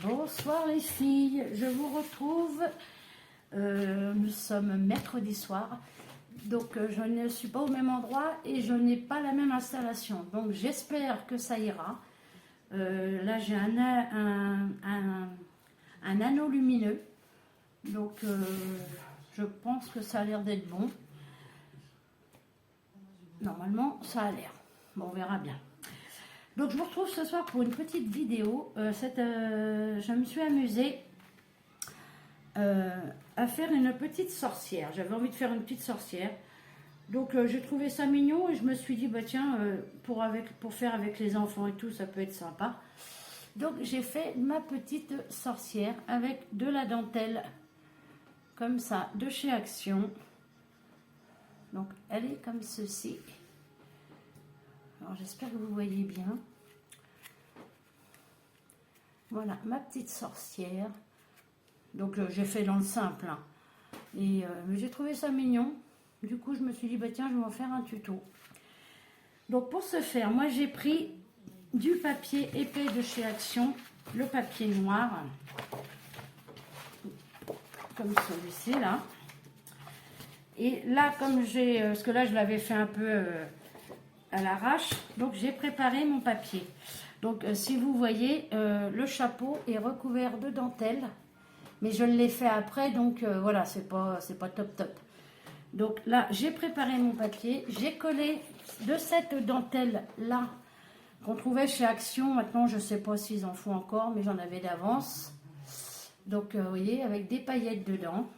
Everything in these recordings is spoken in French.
Bonsoir les filles, je vous retrouve. Nous sommes mercredi soir, donc je ne suis pas au même endroit et je n'ai pas la même installation. Donc j'espère que ça ira. Là j'ai un anneau lumineux, donc je pense que ça a l'air d'être bon. Normalement ça a l'air. Bon, on verra bien. Donc je vous retrouve ce soir pour une petite vidéo. Je me suis amusée à faire une petite sorcière. J'avais envie de faire une petite sorcière. Donc j'ai trouvé ça mignon et je me suis dit, bah tiens, pour faire avec les enfants et tout, ça peut être sympa. Donc j'ai fait ma petite sorcière avec de la dentelle, comme ça, de chez Action. Donc elle est comme ceci. Alors j'espère que vous voyez bien. Voilà, ma petite sorcière. Donc j'ai fait dans le simple. Hein. Et j'ai trouvé ça mignon. Du coup, je me suis dit, bah tiens, je vais en faire un tuto. Donc pour ce faire, moi j'ai pris du papier épais de chez Action, le papier noir, comme celui-ci là. Et là, comme j'ai, parce que là je l'avais fait un peu à l'arrache, donc j'ai préparé mon papier. Donc si vous voyez, le chapeau est recouvert de dentelle, mais je l'ai fait après, donc voilà, c'est pas top top. Donc là, j'ai préparé mon papier, j'ai collé de cette dentelle là qu'on trouvait chez Action. Maintenant, je sais pas s'ils en font encore, mais j'en avais d'avance. Donc vous voyez, avec des paillettes dedans.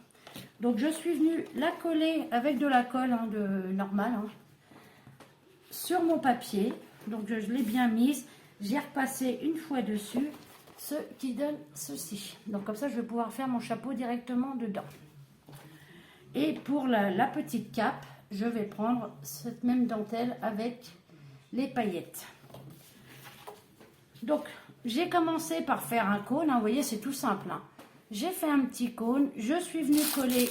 Donc je suis venue la coller avec de la colle hein, normale hein, sur mon papier. Donc je l'ai bien mise. J'ai repassé une fois dessus, ce qui donne ceci. Donc comme ça, je vais pouvoir faire mon chapeau directement dedans. Et pour la petite cape, je vais prendre cette même dentelle avec les paillettes. Donc j'ai commencé par faire un cône. Hein, vous voyez, c'est tout simple. Hein. J'ai fait un petit cône. Je suis venue coller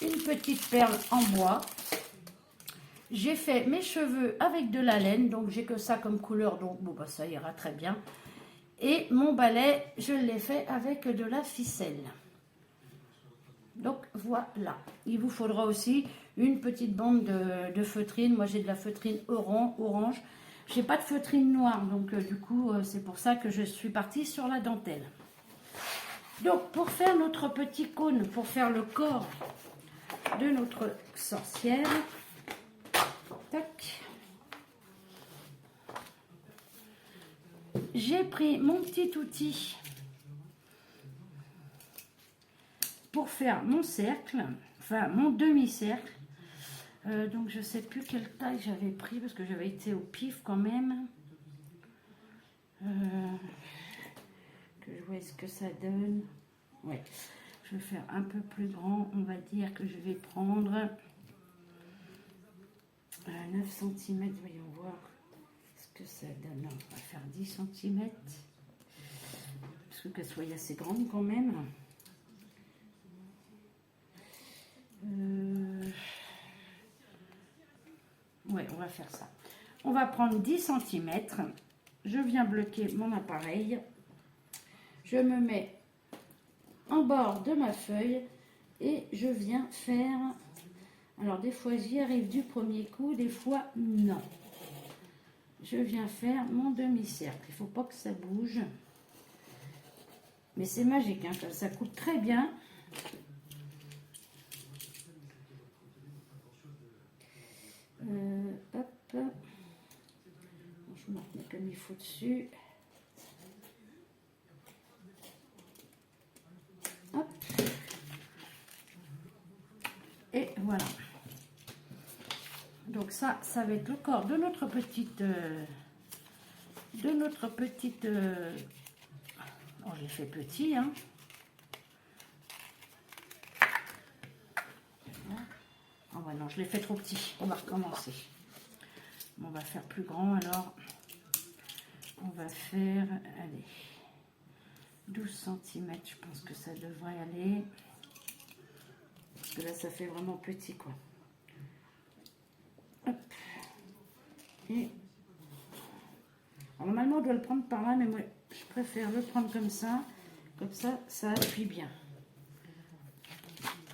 une petite perle en bois. J'ai fait mes cheveux avec de la laine, donc j'ai que ça comme couleur, donc bon, bah, ça ira très bien. Et mon balai, je l'ai fait avec de la ficelle. Donc voilà, il vous faudra aussi une petite bande de feutrine. Moi j'ai de la feutrine orange. J'ai pas de feutrine noire, donc du coup c'est pour ça que je suis partie sur la dentelle. Donc pour faire notre petit cône, pour faire le corps de notre sorcière, tac. J'ai pris mon petit outil pour faire mon cercle, enfin mon demi-cercle. Donc je sais plus quelle taille j'avais pris parce que j'avais été au pif quand même. Que je vois ce que ça donne. Ouais, je vais faire un peu plus grand. On va dire que je vais prendre 9 cm. Voyons voir ce que ça donne. Non, on va faire 10 cm. Parce que qu'elle soit assez grande quand même. Ouais, on va faire ça. On va prendre 10 cm. Je viens bloquer mon appareil. Je me mets en bord de ma feuille et je viens faire... Alors, des fois, j'y arrive du premier coup, des fois, non. Je viens faire mon demi-cercle. Il ne faut pas que ça bouge. Mais c'est magique, hein, ça coupe très bien. Hop. Je me remets comme il faut dessus. Hop. Et voilà. Donc ça va être le corps de notre petite... Oh, je l'ai fait petit, hein. Oh bah non, je l'ai fait trop petit. On va recommencer. On va faire plus grand alors. On va faire, allez, 12 cm. Je pense que ça devrait aller. Parce que là, ça fait vraiment petit, quoi. Hop. Et alors, normalement, on doit le prendre par là, mais moi, je préfère le prendre comme ça. Comme ça appuie bien.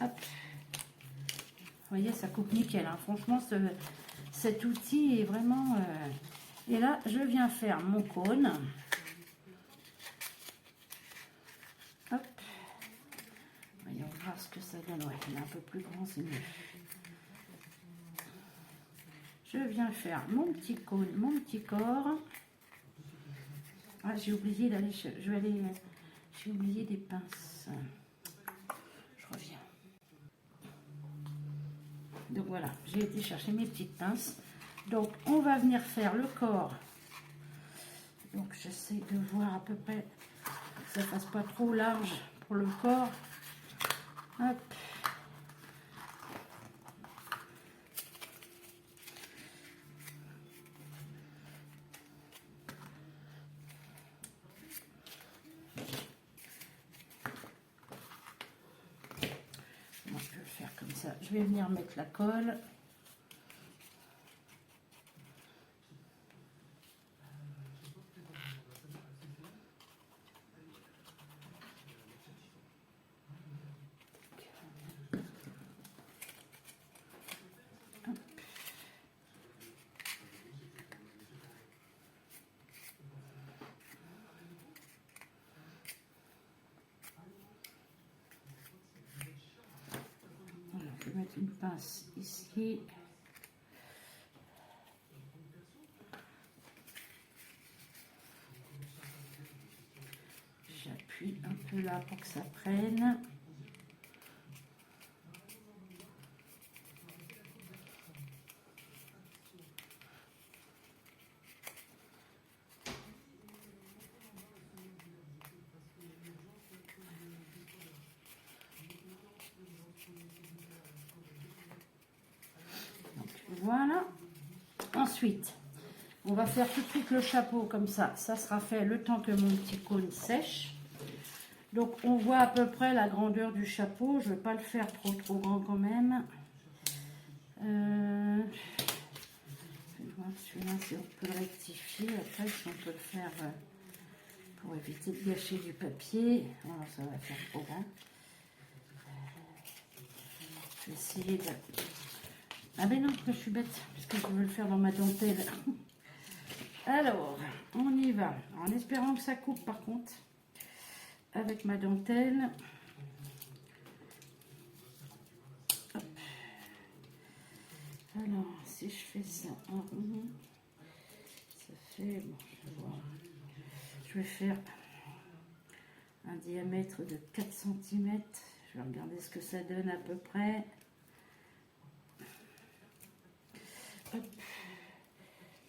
Hop. Vous voyez, ça coupe nickel. Hein. Franchement, cet outil est vraiment... Et là, je viens faire mon cône. Hop. Voyons voir ce que ça donne. Ouais, il est un peu plus grand, c'est mieux. Je viens faire mon petit cône, mon petit corps. Ah, j'ai oublié d'aller... J'ai oublié des pinces. Je reviens. Donc voilà, j'ai été chercher mes petites pinces. Donc on va venir faire le corps. Donc j'essaie de voir à peu près que ça ne fasse pas trop large pour le corps. Hop. Moi, je vais le faire comme ça. Je vais venir mettre la colle. Je vais mettre une pince ici. J'appuie un peu là pour que ça prenne. Voilà. Ensuite, on va faire tout de suite le chapeau comme ça. Ça sera fait le temps que mon petit cône sèche. Donc, on voit à peu près la grandeur du chapeau. Je ne vais pas le faire trop grand quand même. Je vais voir celui-là si on peut le rectifier. Après, si on peut le faire pour éviter de gâcher du papier. Voilà, ça va faire trop grand. Je vais essayer de... Ah ben non, je suis bête, parce que je veux le faire dans ma dentelle. Alors, on y va. En espérant que ça coupe par contre, avec ma dentelle. Hop. Alors, si je fais ça en rond, ça fait... Bon, je vais voir. Je vais faire un diamètre de 4 cm. Je vais regarder ce que ça donne à peu près. Hop.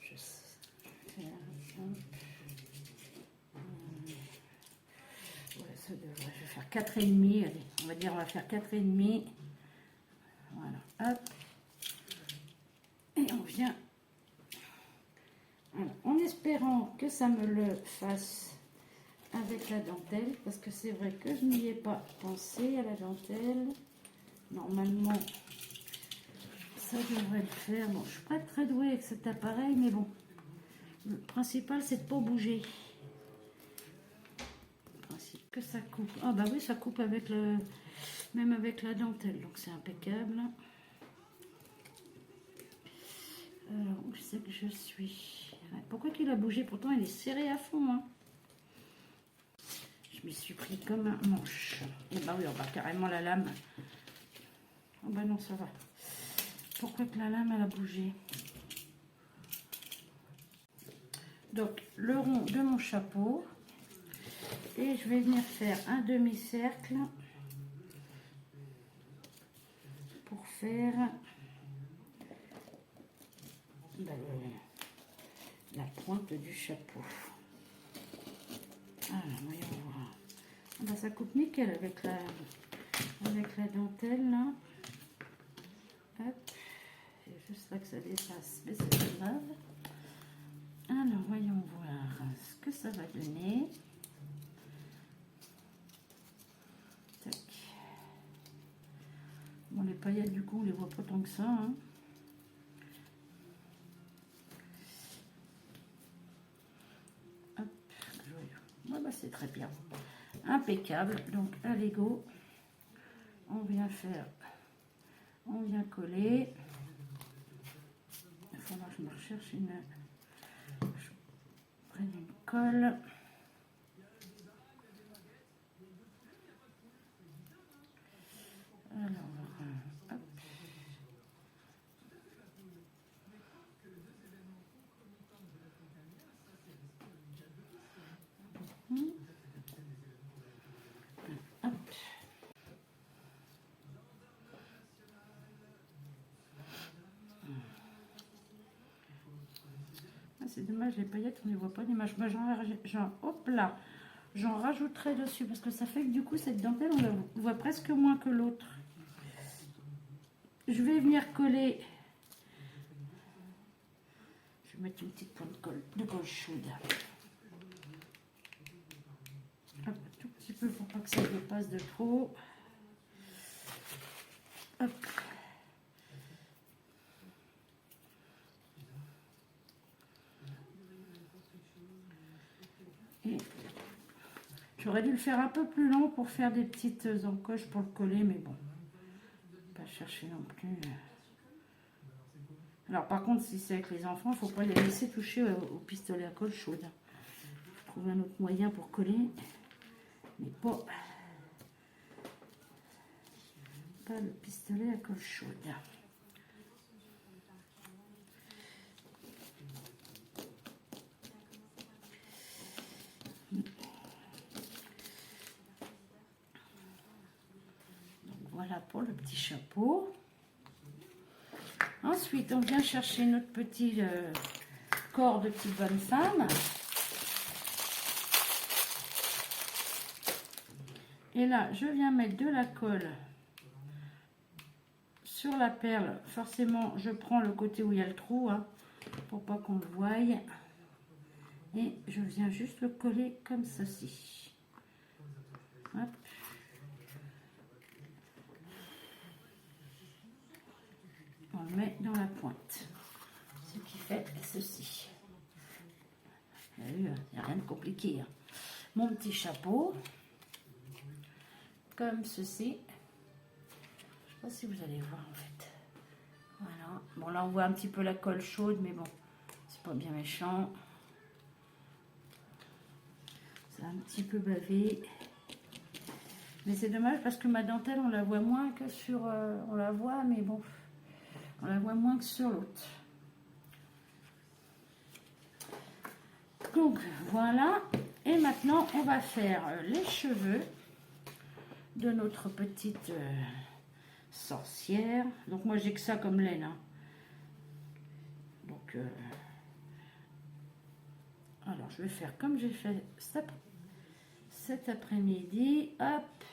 Je vais faire ça. Ouais, ça devrait. Je vais faire 4,5. Allez, on va dire on va faire 4,5. Voilà. Hop. Et on vient. Voilà. En espérant que ça me le fasse avec la dentelle, parce que c'est vrai que je n'y ai pas pensé à la dentelle. Normalement, ça devrait le faire. Bon, je suis pas très douée avec cet appareil, mais bon. Le principal, c'est de ne pas bouger. Le principe que ça coupe. Ah bah oui, ça coupe avec le... même avec la dentelle, donc c'est impeccable. Alors, où c'est que je suis? Pourquoi qu'il a bougé? Pourtant, il est serré à fond. Hein. Je m'y suis pris comme un manche. Et bah oui, on va carrément la lame. Oh bah non, ça va. Pourquoi que la lame, elle a bougé? Donc, le rond de mon chapeau. Et je vais venir faire un demi-cercle pour faire la pointe du chapeau. Alors, voyons voir. Ben, ça coupe nickel avec la dentelle là. Hop. C'est juste là que ça dépasse, mais c'est pas grave. Alors, voyons voir ce que ça va donner. Tac. Bon, les paillettes, du coup, on les voit pas tant que ça. Hein. Hop. Ouais, bah, c'est très bien. impeccable. Donc allez go, on vient coller. Il faudra que je me recherche je prenne une colle. Alors, hop. Hop. Ah, c'est dommage, les paillettes, on ne les voit pas l'image. Moi, hop là, j'en rajouterai dessus parce que ça fait que du coup, cette dentelle, on la voit presque moins que l'autre. Je vais venir coller. Je vais mettre une petite pointe de colle chaude. Hop, un tout petit peu pour pas que ça dépasse de trop. Hop. Et j'aurais dû le faire un peu plus long pour faire des petites encoches pour le coller, mais bon, pas chercher non plus. Alors par contre, si c'est avec les enfants, il ne faut pas les laisser toucher au pistolet à colle chaude. Je trouve un autre moyen pour coller, mais pas le pistolet à colle chaude. Donc voilà pour le petit chapeau. Ensuite, on vient chercher notre petit corps de petite bonne femme. Et là, je viens mettre de la colle sur la perle. Forcément, je prends le côté où il y a le trou, hein, pour pas qu'on le voie. Et je viens juste le coller comme ceci. Hop. On le met dans la pointe. Ce qui fait ceci. Vous avez vu, il n'y a rien de compliqué. Hein. Mon petit chapeau. Comme ceci. Je ne sais pas si vous allez voir en fait. Voilà. Bon là on voit un petit peu la colle chaude, mais bon, c'est pas bien méchant. C'est un petit peu bavé. Mais c'est dommage parce que ma dentelle on la voit moins que sur... on la voit, mais bon, on la voit moins que sur l'autre. Donc voilà. Et maintenant on va faire les cheveux de notre petite sorcière. Donc moi j'ai que ça comme laine, hein. Donc alors je vais faire comme j'ai fait cet après-midi. Hop,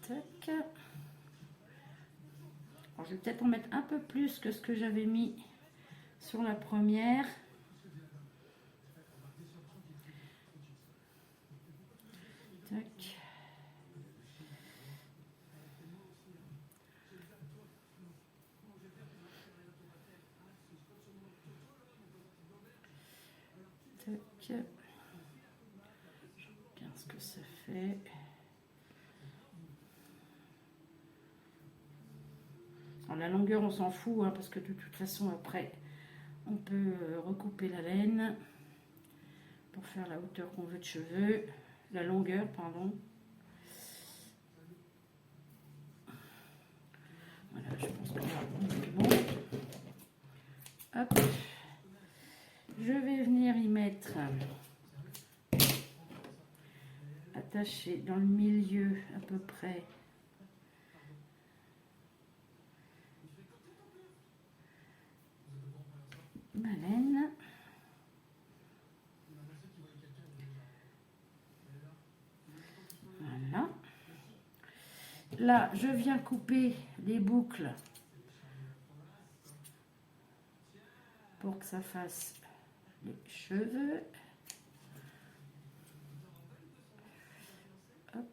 tac. Alors, je vais peut-être en mettre un peu plus que ce que j'avais mis sur la première. Tac. Tac. Je regarde ce que ça fait. Alors, la longueur, on s'en fout, hein, parce que de toute façon, après, on peut recouper la laine pour faire la hauteur qu'on veut de cheveux. La longueur, pardon. Voilà, je pense qu'on est bon. Hop. Je vais venir y mettre, attacher dans le milieu à peu près ma laine. Voilà. Là, je viens couper les boucles pour que ça fasse les cheveux. Hop.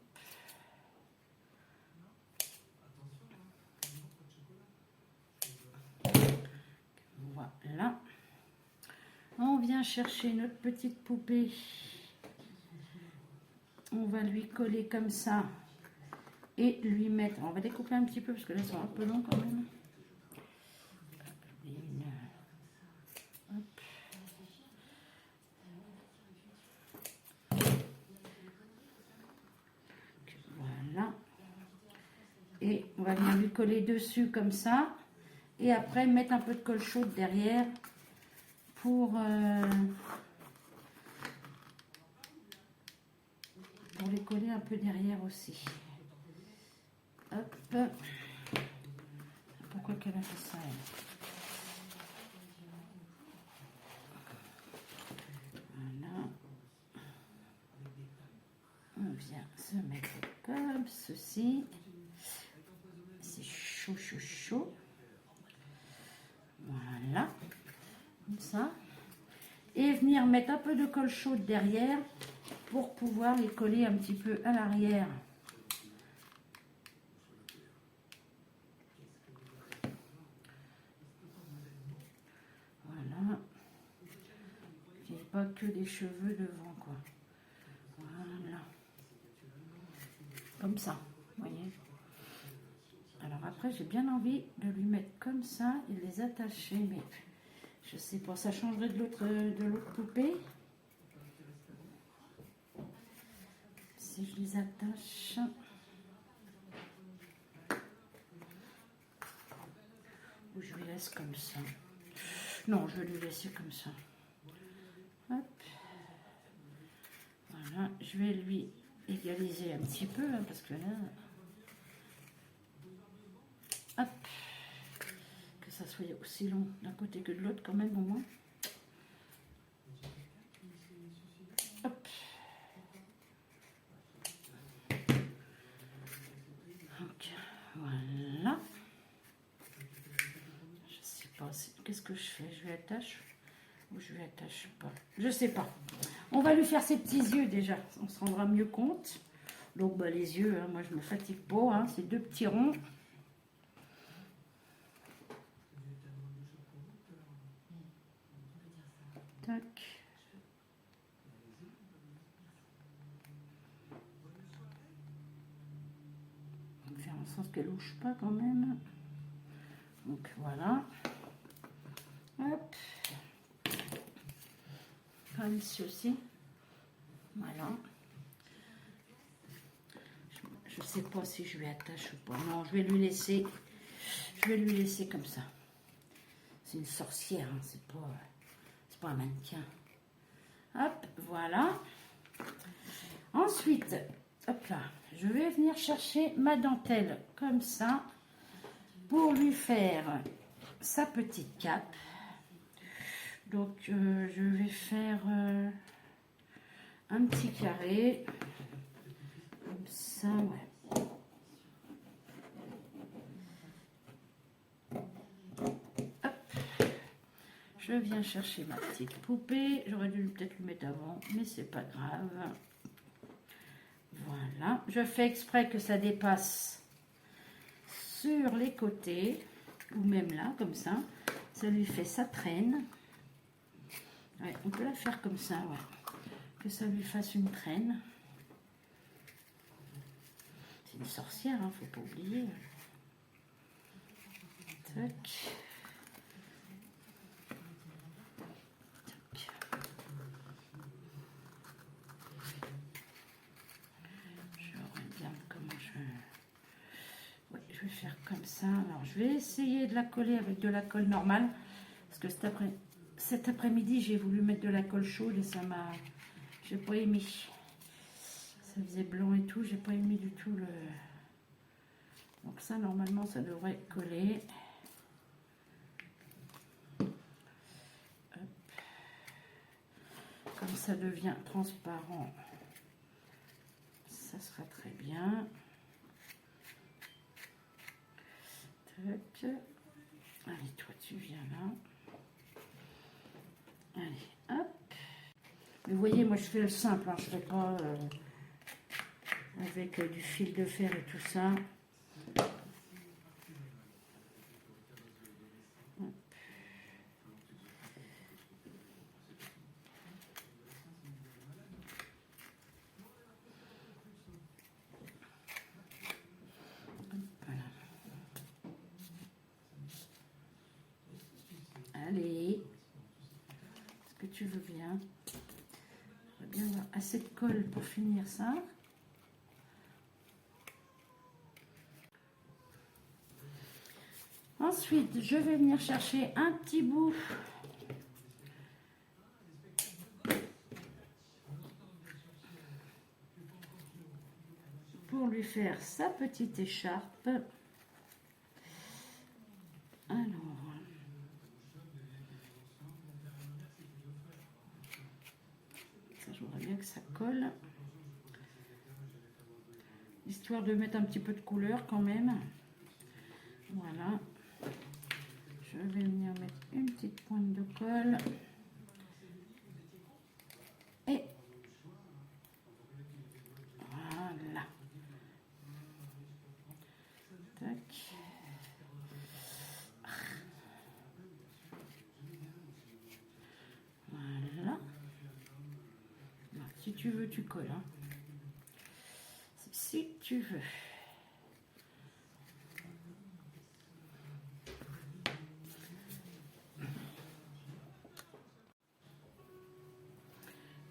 Voilà. On vient chercher notre petite poupée. On va lui coller comme ça et lui mettre. On va découper un petit peu parce que là, ils sont un peu longs quand même. Hop. Voilà. Et on va venir lui coller dessus comme ça. Et après, mettre un peu de colle chaude derrière pour les coller un peu derrière aussi. Hop. Pourquoi qu'elle a fait ça, elle? Voilà. On vient se mettre comme ceci. C'est chaud, chaud, chaud. Voilà. Comme ça. Et venir mettre un peu de colle chaude derrière pour pouvoir les coller un petit peu à l'arrière. Voilà. Il n'y a pas que des cheveux devant, quoi. Voilà. Comme ça, vous voyez. Alors après, j'ai bien envie de lui mettre comme ça et de les attacher, mais je sais pas, ça changerait de l'autre poupée. Si je les attache... Ou je les laisse comme ça. Non, je vais lui laisser comme ça. Hop. Voilà, je vais lui égaliser un petit peu, hein, parce que là... Hop. Que ça soit aussi long d'un côté que de l'autre quand même au moins. Hop. Donc, voilà. Je sais pas, qu'est-ce que je fais? Je lui attache ou je lui attache pas? Je sais pas. On va lui faire ses petits yeux déjà, on se rendra mieux compte. Donc bah, les yeux, hein, moi je me fatigue pas, hein, c'est deux petits ronds. Tac. On va faire en sorte qu'elle louche pas quand même. Donc voilà. Hop. Comme ceci. Voilà. Je sais pas si je lui attache ou pas. Non, je vais lui laisser. Je vais lui laisser comme ça. C'est une sorcière, hein, c'est pas un mannequin. Hop, voilà. Ensuite, hop là, je vais venir chercher ma dentelle comme ça pour lui faire sa petite cape. Donc, je vais faire un petit carré comme ça, ouais. Je viens chercher ma petite poupée. J'aurais dû peut-être lui mettre avant, mais c'est pas grave. Voilà. Je fais exprès que ça dépasse sur les côtés, ou même là, comme ça. Ça lui fait sa traîne. Ouais, on peut la faire comme ça, ouais. Que ça lui fasse une traîne. C'est une sorcière, hein, faut pas oublier. Tac. Je vais faire comme ça. Alors, je vais essayer de la coller avec de la colle normale. Parce que cet après-midi, j'ai voulu mettre de la colle chaude et ça m'a... J'ai pas aimé. Ça faisait blanc et tout. J'ai pas aimé du tout le... Donc ça, normalement, ça devrait coller. Hop. Comme ça devient transparent, ça sera très bien. Tac. Allez, toi, tu viens là. Allez, hop. Mais vous voyez, moi, je fais le simple. Hein, je fais pas avec du fil de fer et tout ça. tu veux bien. On va bien avoir assez de colle pour finir ça. Ensuite, je vais venir chercher un petit bout pour lui faire sa petite écharpe. Alors, ça, je voudrais bien que ça colle, histoire de mettre un petit peu de couleur quand même. Voilà. Je vais venir mettre une petite pointe de colle. Et voilà. Tac. Voilà. Alors, si tu veux, tu colles. Hein. Si tu veux.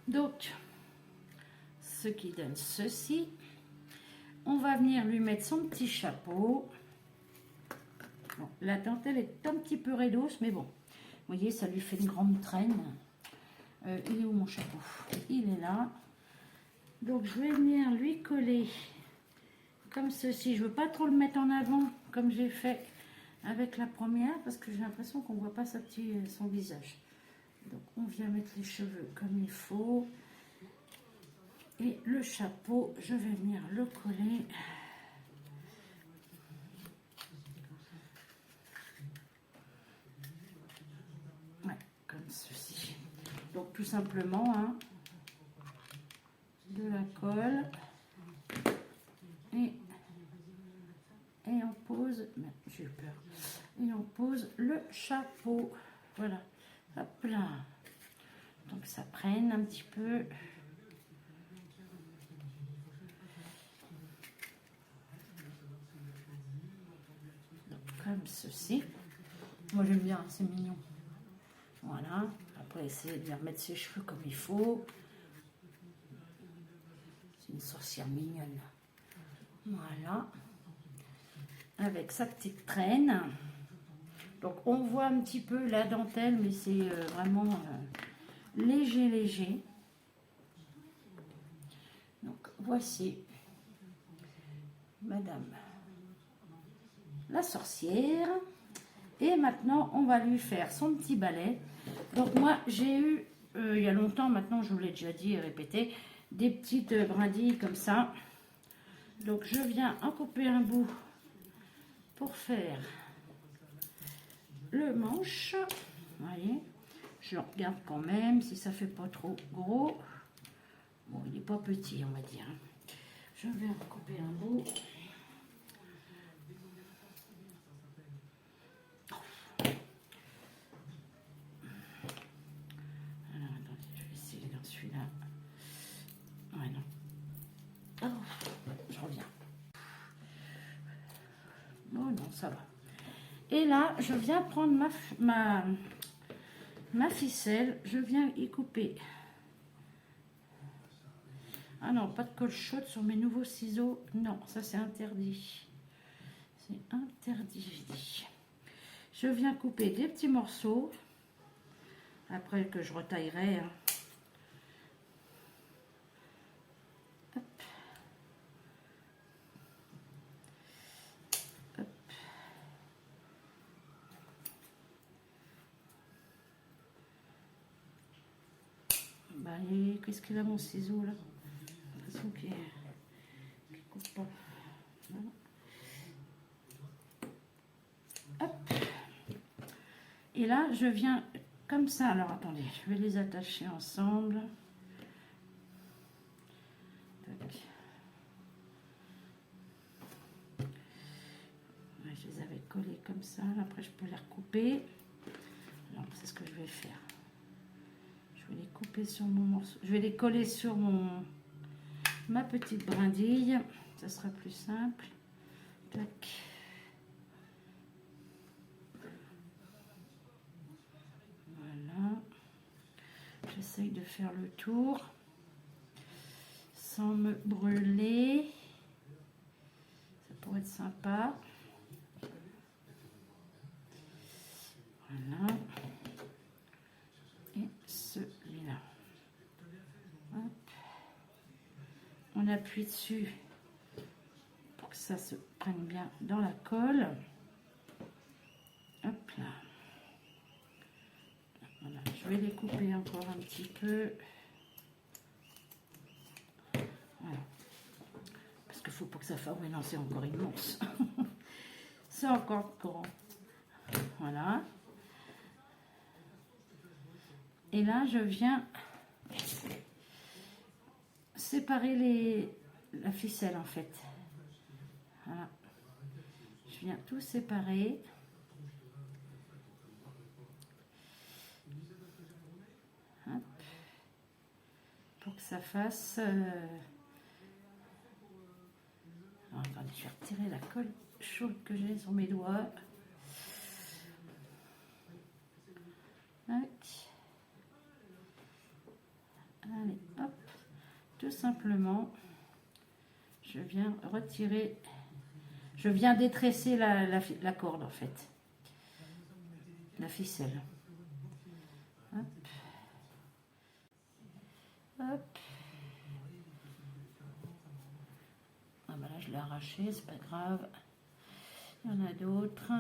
Donc, ce qui donne ceci. On va venir lui mettre son petit chapeau. Bon, la dentelle est un petit peu raidos, mais bon, vous voyez, ça lui fait une grande traîne. Il est où mon chapeau? Il est là. Donc, je vais venir lui coller comme ceci. Je ne veux pas trop le mettre en avant, comme j'ai fait avec la première, parce que j'ai l'impression qu'on ne voit pas son visage. Donc, on vient mettre les cheveux comme il faut. Et le chapeau, je vais venir le coller. Ouais, comme ceci. Donc, tout simplement, hein, de la colle. Et on pose, j'ai eu peur. Et on pose le chapeau. Voilà. Hop là. Donc, ça prenne un petit peu. Comme ceci. Moi j'aime bien, c'est mignon. Voilà. Après essayer de lui remettre ses cheveux comme il faut. C'est une sorcière mignonne. Voilà. Avec sa petite traîne. Donc on voit un petit peu la dentelle, mais c'est vraiment léger, léger. Donc voici Madame la sorcière. Et maintenant, on va lui faire son petit balai. Donc moi, j'ai eu, il y a longtemps maintenant, je vous l'ai déjà dit et répété, des petites brindilles comme ça. Donc je viens en couper un bout pour faire le manche. Vous voyez, je regarde quand même si ça fait pas trop gros. Bon, il n'est pas petit, on va dire. Je vais en couper un bout. Ça va. Et là, je viens prendre ma ficelle, je viens y couper. Ah non, pas de colle chaude sur mes nouveaux ciseaux. Non, ça c'est interdit. C'est interdit, j'ai dit. Je viens couper des petits morceaux. Après que je retaillerai. Hein. Bah, qu'est-ce qu'il a mon ciseau là? J'ai l'impression qu'il coupe pas. Voilà. Hop. Et là, je viens comme ça. Alors attendez, je vais les attacher ensemble. Tac. Ouais, je les avais collés comme ça. Après, je peux les recouper. Alors, c'est ce que je vais faire. Je vais les couper sur mon morceau. Je vais les coller sur ma petite brindille. Ça sera plus simple. Tac. Voilà. J'essaye de faire le tour sans me brûler. Ça pourrait être sympa. Voilà. Et celui-là. On appuie dessus pour que ça se prenne bien dans la colle. Hop là. Voilà. Je vais les couper encore un petit peu. Voilà. Parce qu'il faut pas que ça fasse... Oui, non, c'est encore immense. C'est encore grand. Voilà. Et là, je viens séparer la ficelle, en fait. Voilà. Je viens tout séparer. Hop. Pour que ça fasse... Alors, attendez, je vais retirer la colle chaude que j'ai sur mes doigts. Allez, hop. Tout simplement, je viens retirer... Je viens détresser la corde, en fait. La ficelle. Hop. Hop. Ah ben là, je l'ai arraché, c'est pas grave. Il y en a d'autres.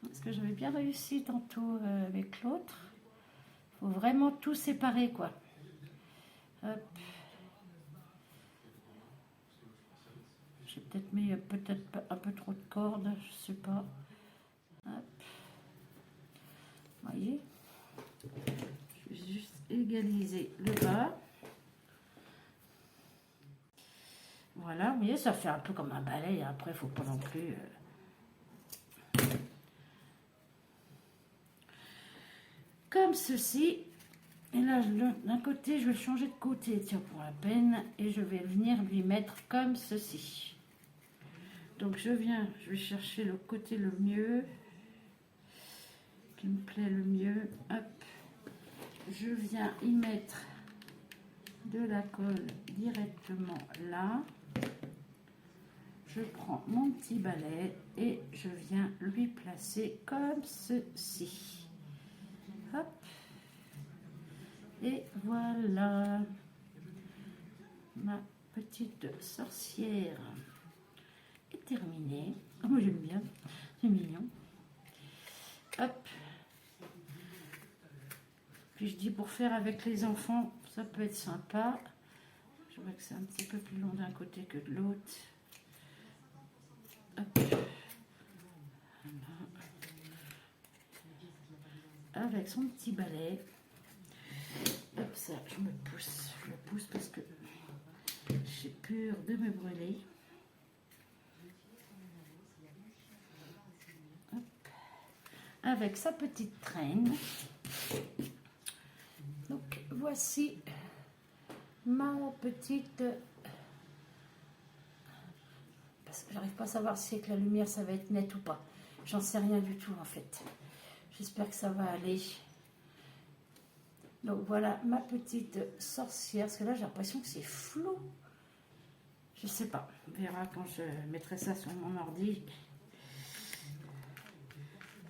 Parce que j'avais bien réussi tantôt avec l'autre. Il faut vraiment tout séparer, quoi. Hop. J'ai peut-être mis un peu trop de cordes, je sais pas. Hop. Vous voyez, je vais juste égaliser le bas. Voilà, vous voyez, ça fait un peu comme un balai. Après, il ne faut pas non plus... Comme ceci. Et là, d'un côté, je vais le changer de côté, tiens, pour la peine. Et je vais venir lui mettre comme ceci. Donc, je vais chercher le côté le mieux, qui me plaît le mieux. Hop. Je viens y mettre de la colle directement là. Je prends mon petit balai et je viens lui placer comme ceci. Hop. Et voilà. Ma petite sorcière est terminée. Oh, moi j'aime bien. C'est mignon. Hop. Puis je dis pour faire avec les enfants, ça peut être sympa. Je vois que c'est un petit peu plus long d'un côté que de l'autre. Avec son petit balai. Hop, ça, je le pousse parce que j'ai peur de me brûler. Hop. Avec sa petite traîne. Donc voici ma petite... Parce que j'arrive pas à savoir si avec la lumière ça va être net ou pas. J'en sais rien du tout en fait. J'espère que ça va aller. Donc voilà ma petite sorcière. Parce que là j'ai l'impression que c'est flou. Je sais pas. On verra quand je mettrai ça sur mon ordi.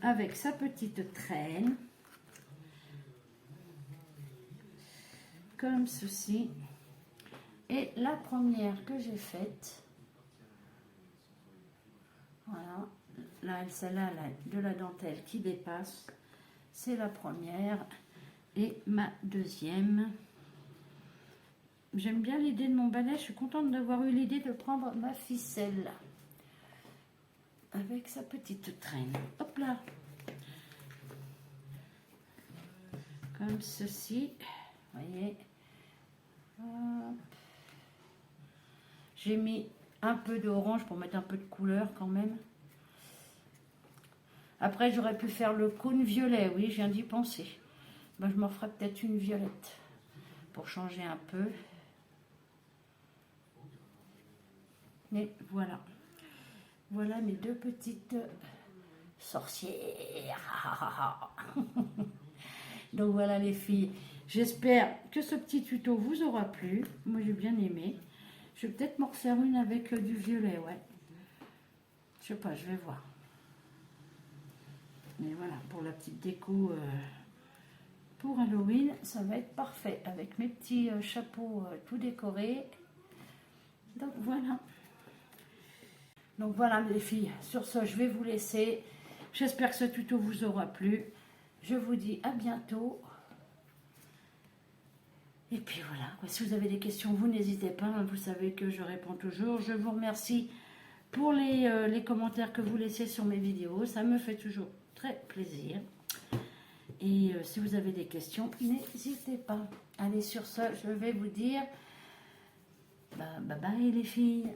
Avec sa petite traîne. Comme ceci. Et la première que j'ai faite. Voilà. Là, celle-là, de la dentelle qui dépasse. C'est la première. Et ma deuxième. J'aime bien l'idée de mon balai. Je suis contente d'avoir eu l'idée de prendre ma ficelle. Avec sa petite traîne. Hop là. Comme ceci. Vous voyez. J'ai mis un peu d'orange pour mettre un peu de couleur quand même. Après, j'aurais pu faire le cône violet. Oui, je viens d'y penser. Ben, je m'en ferai peut-être une violette pour changer un peu. Mais voilà. Voilà mes deux petites sorcière. Donc voilà les filles, j'espère que ce petit tuto vous aura plu. Moi j'ai bien aimé. Je vais peut-être m'en refaire une avec du violet, ouais. Je sais pas, je vais voir. Mais voilà, pour la petite déco pour Halloween, ça va être parfait avec mes petits chapeaux tout décorés. Donc voilà. Donc voilà les filles, sur ce je vais vous laisser. J'espère que ce tuto vous aura plu. Je vous dis à bientôt. Et puis voilà, si vous avez des questions, vous n'hésitez pas, hein, vous savez que je réponds toujours. Je vous remercie pour les commentaires que vous laissez sur mes vidéos, ça me fait toujours très plaisir. Et si vous avez des questions, n'hésitez pas. Allez, sur ce, je vais vous dire bye bye les filles.